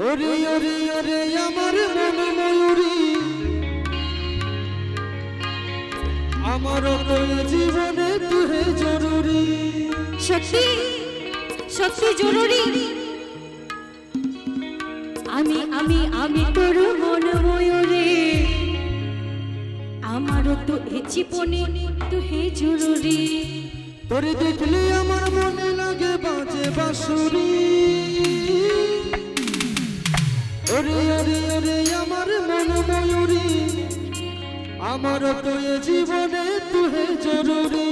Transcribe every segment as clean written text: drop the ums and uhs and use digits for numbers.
ওরে ওরে ওরে আমার মন ময়ূরী আমার তো জীবনে তুই জরুরি সত্যি সত্যি জরুরি আমি আমি আমি তোর মন ময়ূরী আমারও তো এ জীবনে তুই জরুরি তোরে দেখলে আমার মনে লাগে বাজে বাঁশুরি ওরে ওরে ওরে আমার মন ময়ূরী আমার তো এ জীবনে তুই জরুরি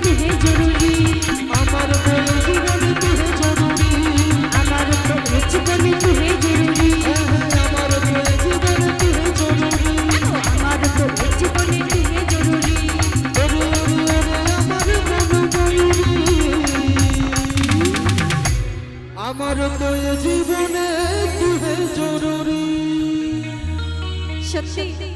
তুহে জরুরি আমার তো এই জীবনে তুহে জরুরি আমার তো এই জীবনে তুহে জরুরি আমার তো এই জীবনে তুহে জরুরি আমার তো এই জীবনে তুহে জরুরি ওরে ওরে ওরে আমার আমার তো এই জীবনে তুহে জরুরি সত্যি